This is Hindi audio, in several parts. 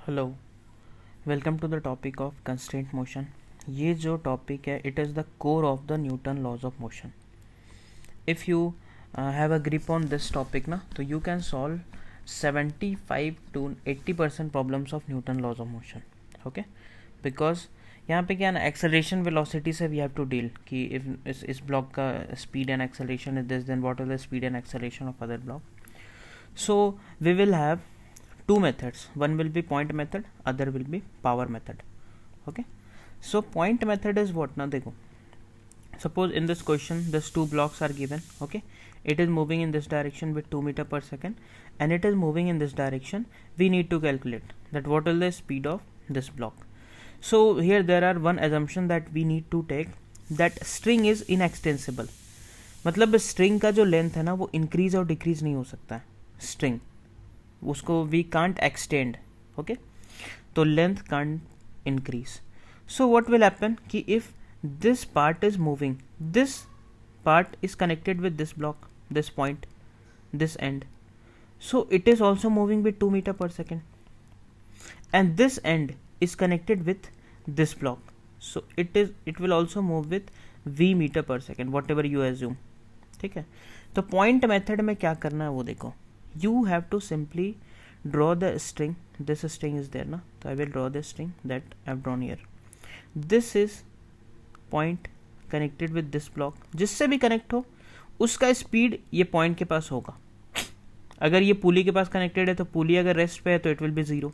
Hello, welcome to the topic of constraint motion. ये जो टॉपिक है it is the core of the Newton laws of motion. If you have a grip on this topic ना, तो you can solve 75 to 80% problems of Newton laws of motion. Okay, because यहाँ पे क्या ना, एक्सेलरेशन वेलोसिटी से वी हैव टू डील कि इफ इस ब्लॉक का speed and acceleration is this, then what is the speed and acceleration of other block. So we will have two methods. One will be point method, other will be power method. Okay, so point method is what? Now देखो, suppose in this question these two blocks are given. Okay, it is moving in this direction with 2 meter per second and it is moving in this direction. We need to calculate that what is the speed of this block. So here there are one assumption that we need to take, that string is inextensible. मतलब स्ट्रिंग का जो लेंथ है ना वो इंक्रीज और डिक्रीज नहीं हो सकता है. स्ट्रिंग उसको वी कांट एक्सटेंड. ओके, तो length can't increase. So what will happen कि if this part is moving, this part is connected with this block, this point, this end, so it is also moving with 2 meter per second and this end is connected with this block, so it will also move with v meter per second whatever you assume. ठीक है, तो पॉइंट मेथड में क्या करना है वो देखो. You have to simply draw the string. This string is there ना, तो I will draw the string that I have drawn here. This is point connected with this block. जिससे भी कनेक्ट हो उसका स्पीड ये पॉइंट के पास होगा. अगर ये पुली के पास कनेक्टेड है तो पुली अगर रेस्ट पे है तो it will be zero.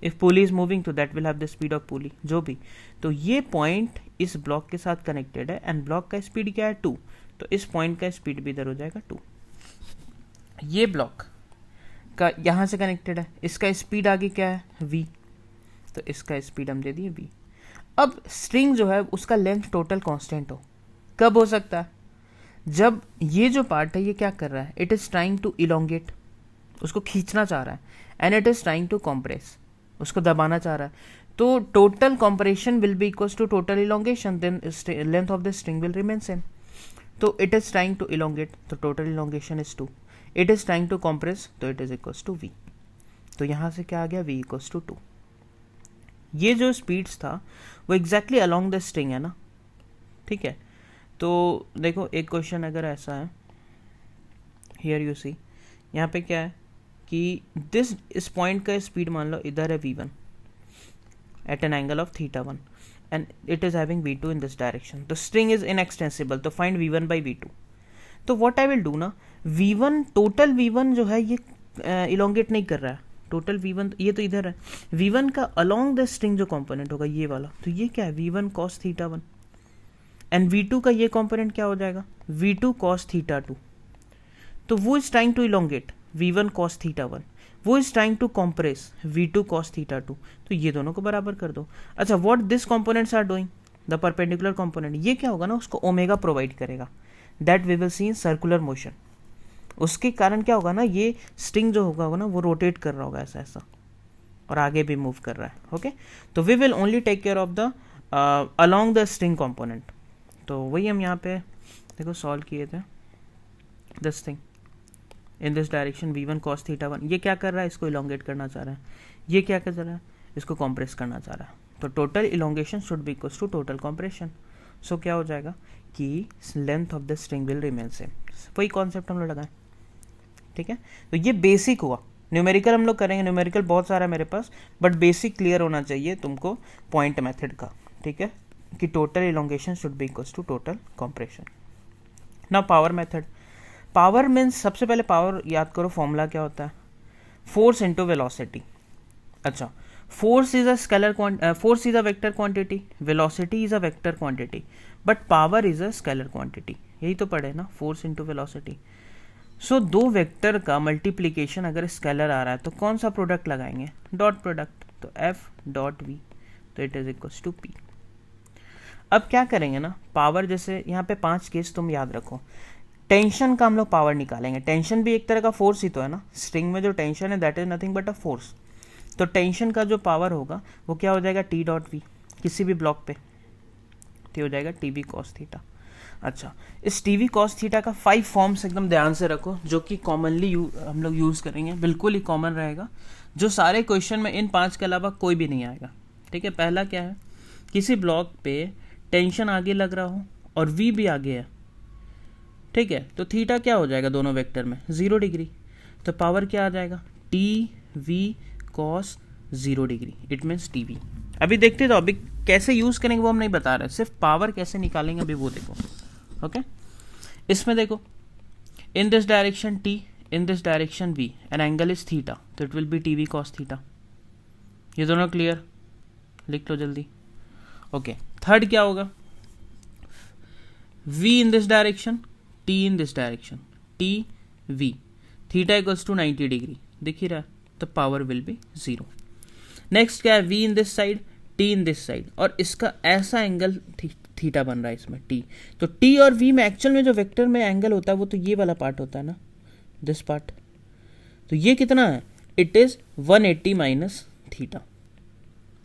If pulley is moving तो that will have the speed of pulley, जो भी. तो ये पॉइंट इस ब्लॉक के साथ कनेक्टेड है एंड ब्लॉक का स्पीड क्या है 2, तो इस पॉइंट का स्पीड भी इधर हो जाएगा 2. ये ब्लॉक का यहाँ से कनेक्टेड है, इसका स्पीड आगे क्या है v, तो इसका स्पीड हम दे दिए v. अब स्ट्रिंग जो है उसका लेंथ टोटल कांस्टेंट हो. कब हो सकता है? जब ये जो पार्ट है ये क्या कर रहा है, it is trying to elongate, उसको खींचना चाह रहा है, and it is trying to compress, उसको दबाना चाह रहा है. तो total compression will be equals to total elongation, then length of the string will remain same. तो it is trying to elongate, तो total elongation is 2. It is trying to compress, तो it is equals to v. तो यहाँ से क्या आ गया, v इक्वल्स टू 2. ये जो स्पीड्स था वो एग्जैक्टली अलोंग द स्ट्रिंग है ना. ठीक है, तो देखो एक क्वेश्चन अगर ऐसा है, हियर यू सी, यहाँ पे क्या है कि इस पॉइंट का स्पीड मान लो इधर है v1 at an angle of θ1 and it is having v2 in this direction. तो स्ट्रिंग इज इनएक्सटेंसिबल, तो फाइंड v1 बाई v2. तो व्हाट आई विल डू ना, v1 टोटल v1 जो है ये इलोंगेट नहीं कर रहा है. टोटल v1 ये तो इधर है, v1 का अलोंग द स्ट्रिंग जो कंपोनेंट होगा ये वाला, तो ये क्या है v1 cos θ1 एंड v2 का ये कंपोनेंट क्या हो जाएगा v2 cos θ2. तो वो is trying to elongate v1 cos θ1, वो is trying to compress v2 cos θ2. तो ये दोनों को बराबर कर दो. अच्छा, what this components are doing, the perpendicular component, ये क्या होगा ना उसको ओमेगा प्रोवाइड करेगा, that we will see in circular motion. उसके कारण क्या होगा ना, ये स्ट्रिंग जो होगा ना वो रोटेट कर रहा होगा ऐसा ऐसा और आगे भी मूव कर रहा है. ओके, तो we will only take care of the along the string component. तो वही हम यहाँ पे देखो सॉल्व किए थे. This thing in this direction v1 cos θ1, ये क्या कर रहा है, इसको इलोंगेट करना चाह रहा है. ये क्या कर रहा है, इसको कॉम्प्रेस करना चाह रहा है. तो total elongation should be equals to total compression. So क्या हो जाएगा कि length of the string will remain same. वही कॉन्सेप्ट हम लोग लगाएं. ठीक है, तो ये बेसिक हुआ. न्यूमेरिकल हम लोग करेंगे, न्यूमेरिकल बहुत सारा है मेरे पास, बट बेसिक क्लियर होना चाहिए तुमको पॉइंट मेथड का. ठीक है, कि total elongation should be equals to total compression. Now power method. Power means, सबसे पहले पावर याद करो, फॉर्मूला क्या होता है, फोर्स इनटू वेलोसिटी. अच्छा, force is a scalar, force is a vector quantity, velocity is a vector quantity, but power is a scalar quantity. यही तो पढ़े ना, फोर्स इनटू वेलोसिटी. सो दो वेक्टर का मल्टीप्लीकेशन अगर स्केलर आ रहा है तो कौन सा प्रोडक्ट लगाएंगे, डॉट प्रोडक्ट. तो एफ डॉट वी, तो it is equals to P. अब क्या करेंगे ना, पावर जैसे यहाँ पे 5 केस तुम याद रखो. टेंशन का हम लोग पावर निकालेंगे. टेंशन भी एक तरह का फोर्स ही तो है ना. स्ट्रिंग में जो टेंशन है that is nothing but a force. तो टेंशन का जो पावर होगा वो क्या हो जाएगा, टी डॉट वी, किसी भी ब्लॉक पे, तो हो जाएगा टी वी कॉस थीटा. अच्छा, इस टी वी कॉस थीटा का 5 फॉर्म्स एकदम ध्यान से रखो, जो कि कॉमनली हम लोग यूज़ करेंगे, बिल्कुल ही कॉमन रहेगा. जो सारे क्वेश्चन में इन 5 के अलावा कोई भी नहीं आएगा। ठीक है, पहला क्या है, किसी ब्लॉक पे टेंशन आगे लग रहा हो और v भी आगे है। ठीक है, तो थीटा क्या हो जाएगा दोनों वेक्टर में, 0 डिग्री। तो पावर क्या आ जाएगा, T V cos 0 degree, it means T V. अभी देखते तो अभी कैसे यूज करेंगे वो हम नहीं बता रहे, सिर्फ पावर कैसे निकालेंगे अभी वो देखो। ओके, इसमें देखो, in this direction T, in this direction v, an angle is theta, तो it will be T V cos theta. ये दोनों क्लियर, लिख लो जल्दी। ओके, थर्ड क्या होगा, v in this direction, t in this direction, t v, theta equals to 90 degree, दिख ही रहा है, तो पावर विल बी 0। नेक्स्ट क्या है, v in this side, t in this side, और इसका ऐसा एंगल थीटा बन रहा है इसमें t, तो t और v में एक्चुअल में जो वेक्टर में एंगल होता है वो तो ये वाला पार्ट होता है ना, दिस पार्ट। तो ये कितना है, it is 180 minus theta.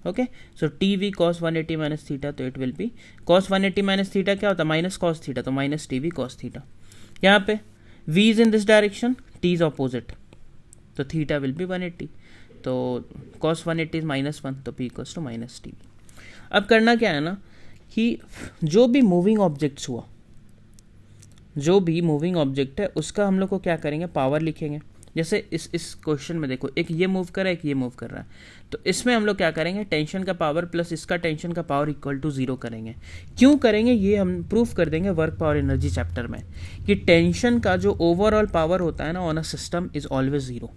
Okay, so T V cos 180 minus theta, तो it will be cos 180 minus theta क्या होता है, माइनस कॉस थीटा, तो minus T V cos theta. यहाँ पे v is in this direction, t is opposite, तो थीटा विल बी 180, तो कॉस 180 इज -1, तो p equals to minus T V. अब करना क्या है ना कि जो भी मूविंग ऑब्जेक्ट्स हुआ, जो भी मूविंग ऑब्जेक्ट है उसका हम लोग को क्या करेंगे, पावर लिखेंगे। जैसे इस क्वेश्चन में देखो, एक ये मूव कर रहा है, एक ये मूव कर रहा है, तो इसमें हम लोग क्या करेंगे, टेंशन का पावर प्लस इसका टेंशन का पावर इक्वल टू 0 करेंगे। क्यों करेंगे ये हम प्रूफ कर देंगे वर्क पावर एनर्जी चैप्टर में, कि टेंशन का जो ओवरऑल पावर होता है ना on a system is always 0,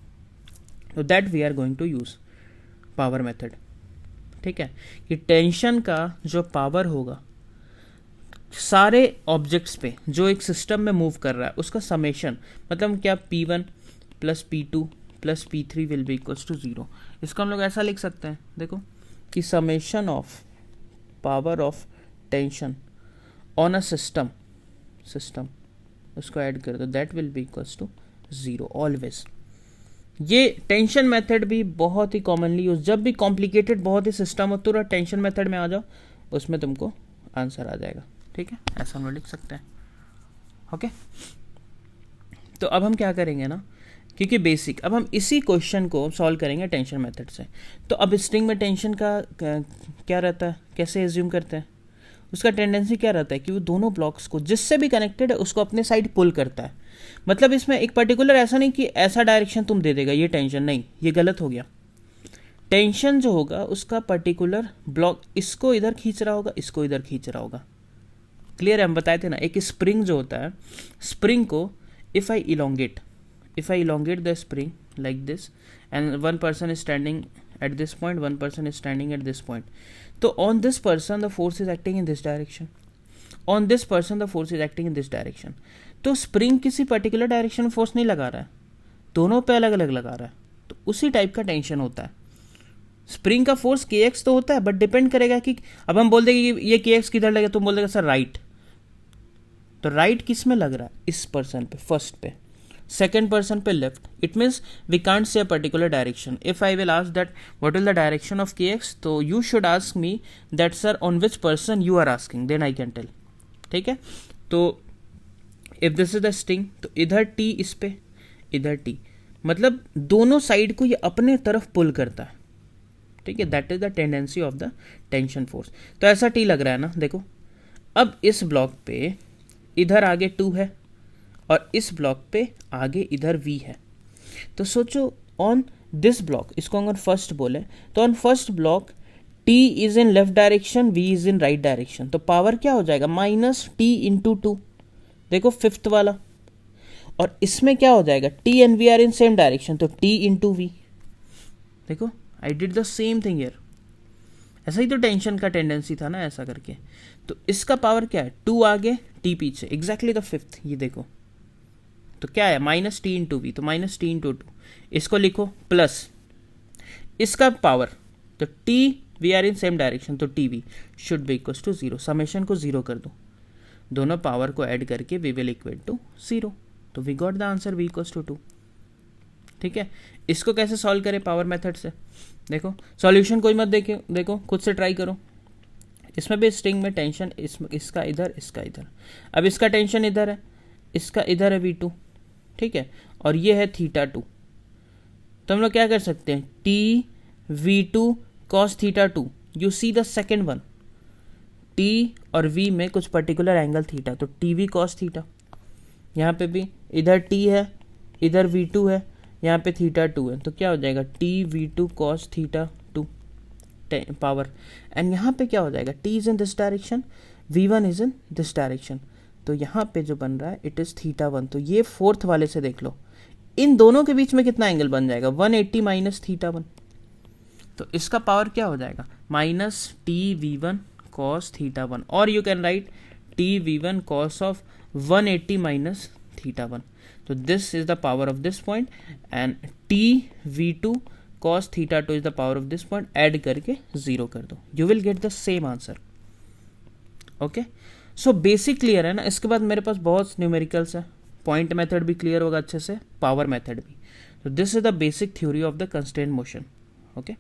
तो that we are going to use power method. ठीक है, कि टेंशन का जो पावर होगा सारे ऑब्जेक्ट्स पे जो एक सिस्टम में मूव कर रहा है उसका समेशन, मतलब क्या, P1 plus P2 plus P3 will be equals to 0। इसको हम लोग ऐसा लिख सकते हैं, देखो, कि summation of power of tension on a system उसको ऐड कर दो, that will be equals to 0 always. ये टेंशन मेथड भी बहुत ही कॉमनली यूज, जब भी कॉम्प्लिकेटेड बहुत ही सिस्टम हो तुरंत टेंशन मेथड में आ जाओ, उसमें तुमको आंसर आ जाएगा। ठीक है, ऐसा हम लोग लिख सकते हैं। ओके, तो अब हम क्या करेंगे ना, क्योंकि बेसिक, अब हम इसी क्वेश्चन को सॉल्व करेंगे टेंशन मेथड से। तो अब स्ट्रिंग में टेंशन का क्या रहता है, कैसे एज्यूम करते हैं, उसका टेंडेंसी क्या रहता है कि वो दोनों ब्लॉक्स को जिससे भी कनेक्टेड है उसको अपने साइड पुल करता है। मतलब इसमें एक पर्टिकुलर ऐसा नहीं कि ऐसा डायरेक्शन तुम दे देगा ये टेंशन, नहीं, ये गलत हो गया। टेंशन जो होगा उसका पर्टिकुलर ब्लॉक इसको इधर खींच रहा होगा, इसको इधर खींच रहा होगा। क्लियर है, हम बताए थे ना, एक स्प्रिंग जो होता है, स्प्रिंग को if I elongate the spring like this and one person is standing at this point, one person is standing at this point, so on this person the force is acting in this direction, on this person the force is acting in this direction। तो स्प्रिंग किसी पर्टिकुलर डायरेक्शन में फोर्स नहीं लगा रहा है, दोनों पे अलग अलग लगा रहा है, तो उसी टाइप का टेंशन होता है। स्प्रिंग का फोर्स kx तो होता है, बट डिपेंड करेगा कि अब हम बोल देंगे कि ये kx किधर लगेगा, तुम बोल देगा सर राइट, तो राइट किस में लग रहा है, इस पर्सन पे, फर्स्ट पे, सेकेंड पर्सन पे left. It means we can't say a particular direction. If I will ask that what will the direction of kx, तो you should ask me that sir on which person you are asking, then I can tell. ठीक है, तो if this is the string, तो इधर t इस पे, इधर t, मतलब दोनों साइड को ये अपने तरफ पुल करता है। ठीक है, that is the tendency of the tension force. तो ऐसा t लग रहा है ना, देखो, अब इस ब्लॉक पे इधर आगे 2 है और इस ब्लॉक पे आगे इधर v है, तो सोचो ऑन दिस ब्लॉक, इसको अगर फर्स्ट बोले तो on first block t is in left direction, v is in right direction, तो पावर क्या हो जाएगा, -t इंटू 2, देखो फिफ्थ वाला, और इसमें क्या हो जाएगा, t and v are in same direction, तो t इंटू v। देखो I did the same thing here, ऐसा ही तो टेंशन का टेंडेंसी था ना, ऐसा करके। तो इसका पावर क्या है, 2 आगे t पीछे, एग्जैक्टली द फिफ्थ, ये देखो, तो क्या है, -t इंटू वी, तो -t इंटू 2, इसको लिखो प्लस इसका पावर, तो t V are in same direction, तो T V should be equal to 0। Summation को 0 कर दो, दोनों पावर को ऐड करके वी विल इक्वल टू 0, तो we got the answer v equal to 2। ठीक है, इसको कैसे सॉल्व करें पावर मेथड से, देखो सॉल्यूशन कोई मत देखो खुद से ट्राई करो। इसमें भी स्ट्रिंग में टेंशन इसका इधर, इसका इधर, अब इसका टेंशन इधर है, इसका इधर है v2, ठीक है, और ये है थीटा 2, तो हम लोग क्या कर सकते हैं, T V two cos theta two, you see the second one, T और वी में कुछ पर्टिकुलर एंगल थीटा, तो टी वी कॉस थीटा, यहाँ पे भी इधर टी है, इधर वी टू है, यहाँ पे थीटा टू है, तो क्या हो जाएगा T V two cos theta two power, and यहाँ पे क्या हो जाएगा, T is in this direction, V one is in this direction, तो यहाँ पे जो बन रहा है इट इज़ थीटा वन। तो ये फोर्थ वाले से देख लो, इन दोनों के बीच में कितना एंगल बन जाएगा, 180 माइनस थीटा वन, तो इसका पावर क्या हो जाएगा, minus T V one cos theta one, और you can write T V one cos of 180 minus theta one, तो this is the power of this point, and T V two cos theta two is the power of this point, add करके जीरो कर दो, you will get the same answer. Okay, so basic clear है ना। इसके बाद मेरे पास बहुत न्यूमेरिकल्स है, पॉइंट मेथड भी क्लियर होगा अच्छे से, पावर मेथड भी। तो this is the basic theory of the constraint motion. Okay,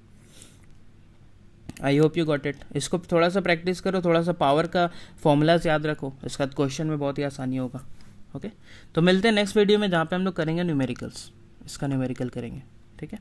I hope you got it. इसको थोड़ा सा प्रैक्टिस करो, थोड़ा सा पावर का फॉर्मूलाज याद रखो, इसका क्वेश्चन में बहुत ही आसानी होगा। ओके, तो मिलते हैं नेक्स्ट वीडियो में, जहाँ पे हम लोग करेंगे न्यूमेरिकल्स, इसका न्यूमेरिकल करेंगे। ठीक है।